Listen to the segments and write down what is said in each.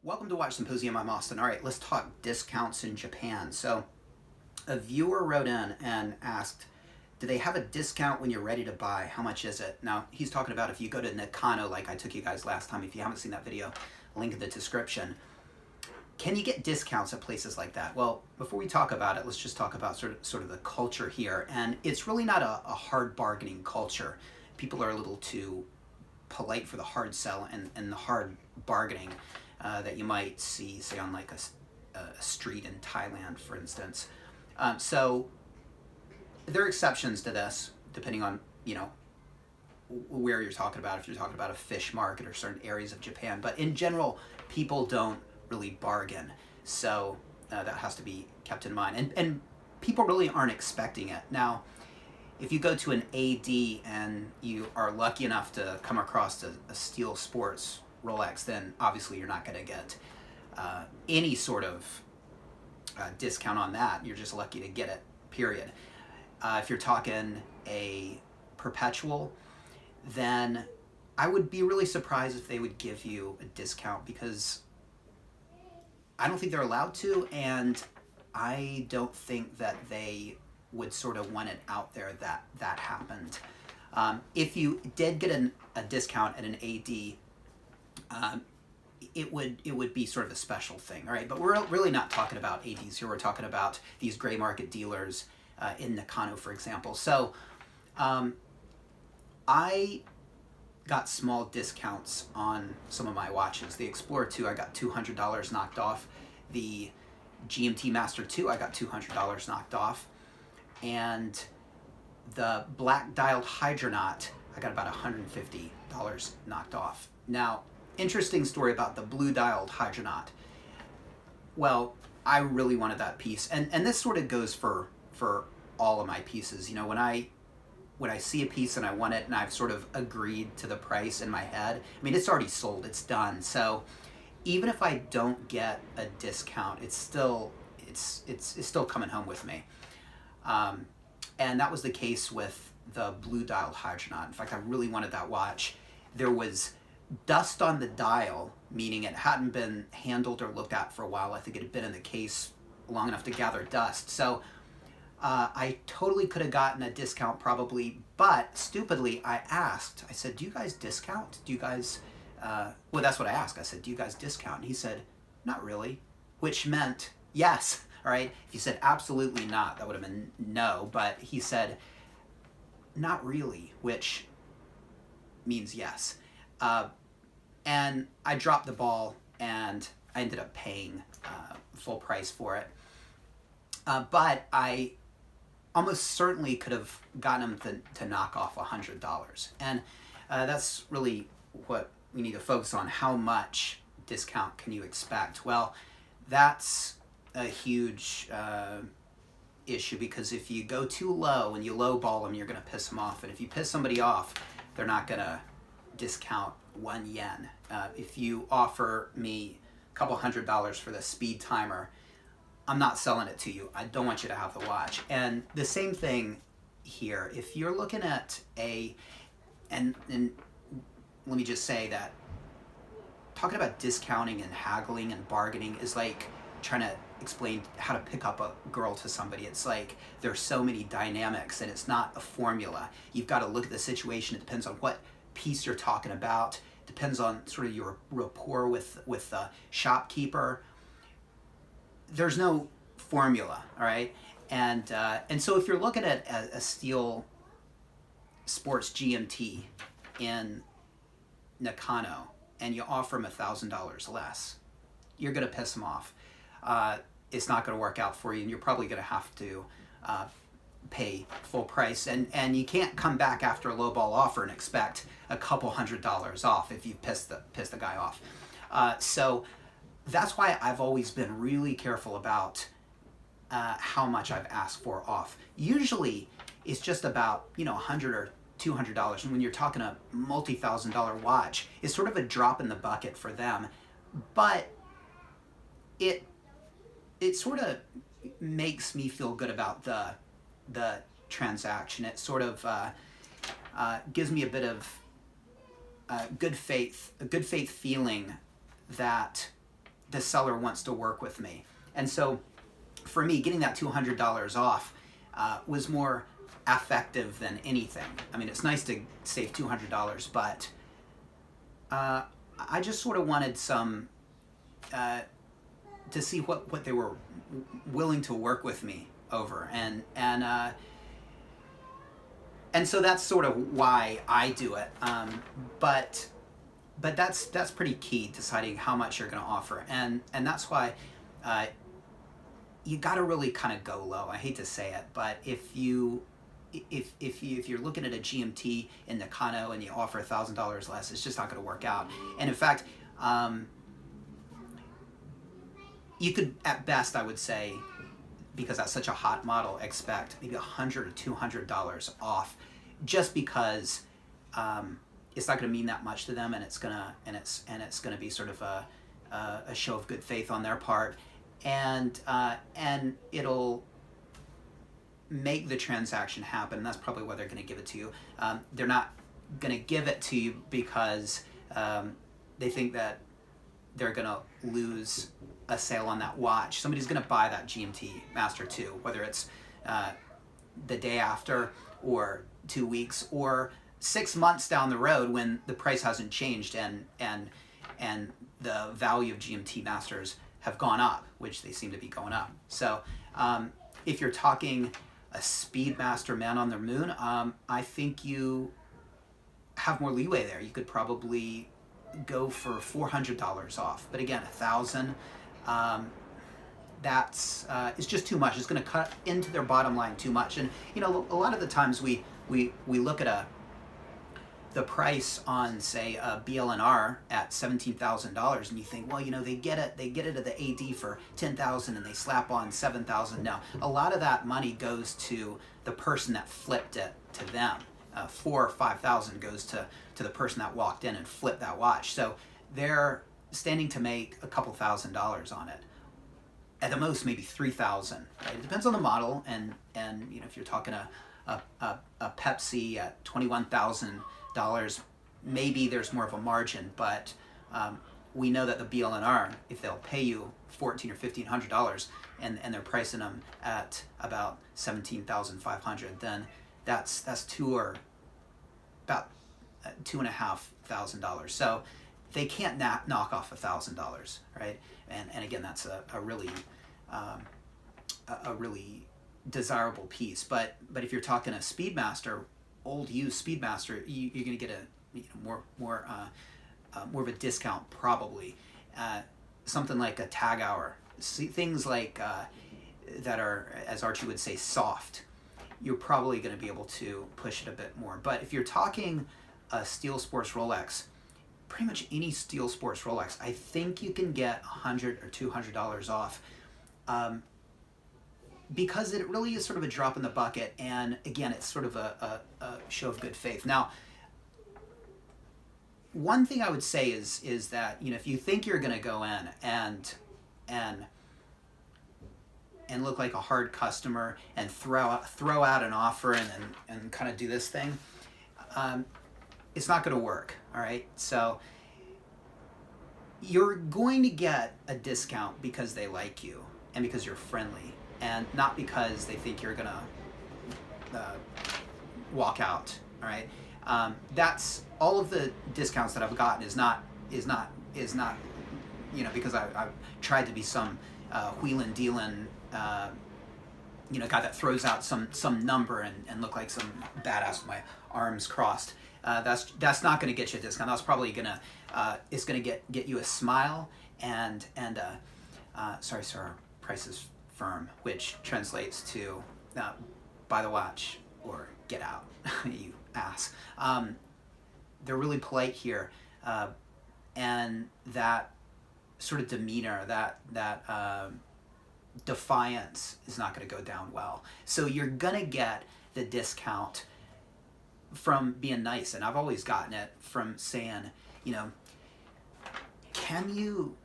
Welcome to Watch Symposium. I'm Austin. All right, let's talk discounts in Japan. So a viewer wrote in and asked, do they have a discount when you're ready to buy? How much is it? Now, he's talking about if you go to Nakano, like I took you guys last time. If you haven't seen that video, link in the description. Can you get discounts at places like that? Well, before we talk about it, let's just talk about sort of the culture here. And it's really not a hard bargaining culture. People are a little too polite for the hard sell and the hard bargaining that you might see, say, on like a street in Thailand, for instance. So there are exceptions to this, depending on, where you're talking about, if you're talking about a fish market or certain areas of Japan. But in general, people don't really bargain. So that has to be kept in mind. And people really aren't expecting it. Now, if you go to an AD and you are lucky enough to come across a Steel Sports Rolex, then obviously you're not going to get any sort of discount on that. You're just lucky to get it, period. If you're talking a perpetual, then I would be really surprised if they would give you a discount, because I don't think they're allowed to, and I don't think that they would sort of want it out there that happened. If you did get a discount at an AD, it would be sort of a special thing, all right? But we're really not talking about ADs here. We're talking about these gray market dealers in Nakano, for example. So I got small discounts on some of my watches. The Explorer 2, I got $200 knocked off. The GMT Master 2, I got $200 knocked off. And the black dialed Hydronaut, I got about $150 knocked off. Now, interesting story about the blue dialed Hydronaut. Well, I really wanted that piece, and this sort of goes for all of my pieces. You know, when I see a piece and I want it and I've sort of agreed to the price in my head, I mean, it's already sold, it's done. So even if I don't get a discount, it's still coming home with me. And that was the case with the blue dialed Hydronaut. In fact, I really wanted that watch. There was dust on the dial, meaning it hadn't been handled or looked at for a while. I think it had been in the case long enough to gather dust. So I totally could have gotten a discount probably, but stupidly I asked. I said, do you guys discount? Do you guys, well, that's what I asked. I said, do you guys discount? And he said, not really, which meant yes. All right. If he said absolutely not, that would have been no. But he said, not really, which means yes. And I dropped the ball and I ended up paying full price for it. But I almost certainly could have gotten him to knock off $100. And that's really what we need to focus on. How much discount can you expect? Well, that's a huge issue, because if you go too low and you lowball them, you're going to piss them off. And if you piss somebody off, they're not going to discount 1 yen. If you offer me a couple $100 for the speed timer, I'm not selling it to you. I don't want you to have the watch. And the same thing here. If you're looking at and let me just say that talking about discounting and haggling and bargaining is like trying to explain how to pick up a girl to somebody. It's like there's so many dynamics and it's not a formula. You've got to look at the situation. It depends on what piece you're talking about. It depends on sort of your rapport with the shopkeeper. There's no formula, all right? And so if you're looking at a Steel Sports GMT in Nakano and you offer him $1,000 less, you're going to piss him off. It's not going to work out for you, and you're probably going to have to pay full price. And you can't come back after a lowball offer and expect a couple $100 off if you piss the guy off. So that's why I've always been really careful about how much I've asked for off. Usually it's just about $100 or $200, and when you're talking a multi-$1,000 watch, it's sort of a drop in the bucket for them. But it sort of makes me feel good about the transaction. It sort of gives me a bit of a good faith feeling that the seller wants to work with me. And so for me, getting that $200 off was more affective than anything. I mean, it's nice to save $200, but I just sort of wanted some to see what they were willing to work with me over, and so that's sort of why I do it. But that's pretty key, deciding how much you're going to offer, and that's why you got to really kind of go low. I hate to say it, but if you're looking at a GMT in Nakano and you offer $1,000 less, it's just not going to work out. And in fact, you could, at best, I would say, because that's such a hot model, expect maybe $100 or $200 off, just because it's not going to mean that much to them, and it's gonna be sort of a show of good faith on their part, and it'll make the transaction happen. That's probably why they're going to give it to you. They're not going to give it to you because they think that they're going to lose a sale on that watch. Somebody's going to buy that GMT Master 2, whether it's the day after or 2 weeks or 6 months down the road when the price hasn't changed and the value of GMT Masters have gone up, which they seem to be going up. So if you're talking a Speedmaster Man on the Moon, I think you have more leeway there. You could probably go for $400 off, but again, $1,000, that's it's just too much. It's going to cut into their bottom line too much. And you know, a lot of the times we look at the price on, say, a BLNR at $17,000, and you think, well, you know, they get it at the AD for $10,000 and they slap on $7,000. No, a lot of that money goes to the person that flipped it to them. $4,000 or $5,000 goes to the person that walked in and flipped that watch. So they're standing to make a couple $1,000s on it. At the most, maybe $3,000. Right? It depends on the model, and you know, if you're talking a Pepsi at $21,000, maybe there's more of a margin. But we know that the BLNR, if they'll pay you $1,400 or $1,500, and they're pricing them at about $17,500, then that's about $2,500. So they can't knock off $1,000, right? And again, that's a really desirable piece. But if you're talking a Speedmaster, old used Speedmaster, you're going to get more of a discount probably. Something like a Tag Hour, things like that are, as Archie would say, soft. You're probably going to be able to push it a bit more. But if you're talking a Steel Sports Rolex, pretty much any Steel Sports Rolex, I think you can get $100 or $200 off, because it really is sort of a drop in the bucket, and again, it's sort of a show of good faith. Now, one thing I would say is that, you know, if you think you're going to go in and look like a hard customer and throw out an offer and kind of do this thing, it's not going to work. All right, so you're going to get a discount because they like you and because you're friendly, and not because they think you're going to walk out. All right, that's all of the discounts that I've gotten is not you know, because I've tried to be some wheelin' dealin' you know, guy that throws out some number and look like some badass with my arms crossed. That's not going to get you a discount. That's probably gonna it's going to get you a smile and sorry sir, our price is firm, which translates to buy the watch or get out, you ass. They're really polite here, and that sort of demeanor, that defiance is not going to go down well. So you're going to get the discount from being nice, and I've always gotten it from saying, you know, can you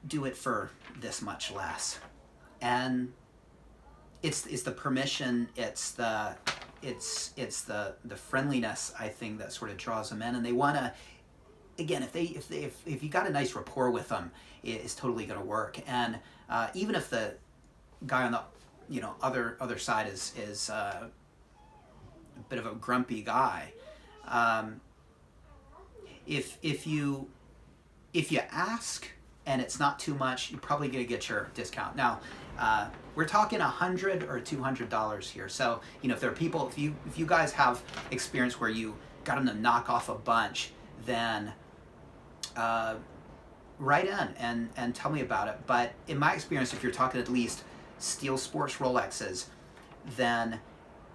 do it for this much less? And it's the permission, it's the friendliness, I think, that sort of draws them in, and they want to again, if you got a nice rapport with them, it's totally going to work. And even if the guy on the other side is a bit of a grumpy guy, if you ask and it's not too much, you're probably going to get your discount. Now, we're talking $100 or $200 here. So, if there are people, if you guys have experience where you got them to knock off a bunch, then write in and tell me about it. But in my experience, if you're talking at least Steel Sports Rolexes, then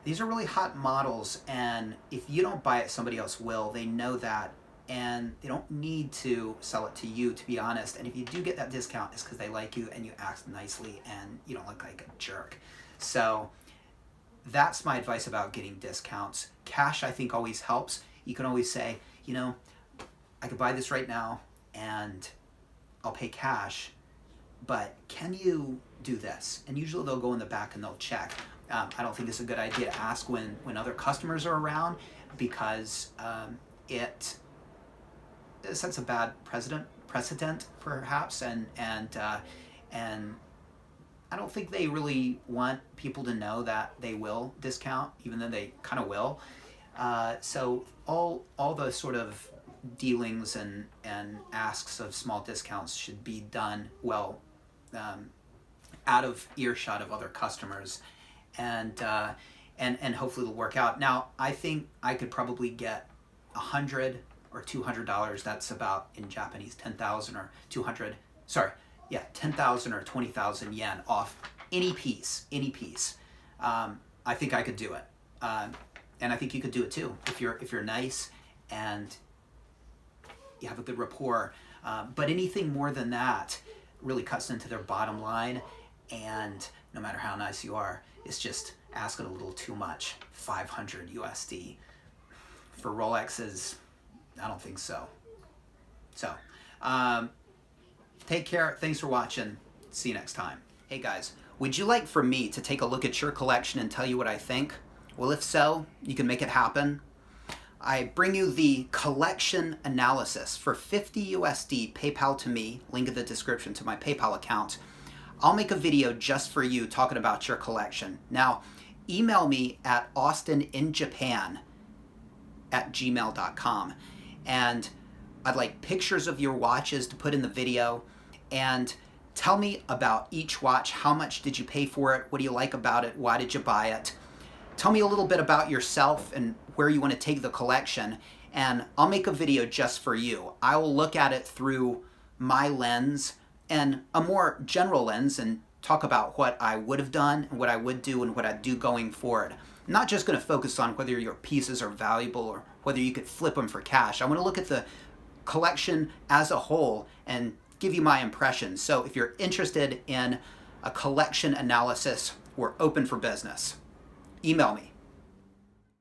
these are really hot models, and if you don't buy it, somebody else will. They know that, and they don't need to sell it to you, to be honest. And if you do get that discount, it's because they like you and you act nicely and you don't look like a jerk. So that's my advice about getting discounts. Cash, I think, always helps. You can always say, I could buy this right now and I'll pay cash, but can you do this? And usually they'll go in the back and they'll check. I don't think it's a good idea to ask when other customers are around, because it sets a bad precedent perhaps, and I don't think they really want people to know that they will discount, even though they kind of will. So all the sort of dealings and asks of small discounts should be done well, out of earshot of other customers, and hopefully it'll work out. Now, I think I could probably get $100 or $200. That's about, in Japanese, 10,000 or 200. Sorry, yeah, 10,000 or 20,000 yen off any piece. I think I could do it, and I think you could do it too if you're nice and you have a good rapport. But anything more than that really cuts into their bottom line, and no matter how nice you are, it's just asking a little too much. 500 USD for Rolexes, I don't think so. So, take care. Thanks for watching. See you next time. Hey guys, would you like for me to take a look at your collection and tell you what I think? Well, if so, you can make it happen. I bring you the collection analysis for 50 USD. PayPal to me, link in the description to my PayPal account. I'll make a video just for you talking about your collection. Now, email me at austininjapan@gmail.com. And I'd like pictures of your watches to put in the video, and tell me about each watch. How much did you pay for it? What do you like about it? Why did you buy it? Tell me a little bit about yourself and where you want to take the collection, and I'll make a video just for you. I will look at it through my lens and a more general lens and talk about what I would have done and what I would do and what I'd do going forward. I'm not just going to focus on whether your pieces are valuable or whether you could flip them for cash. I want to look at the collection as a whole and give you my impressions. So if you're interested in a collection analysis, we're open for business. Email me.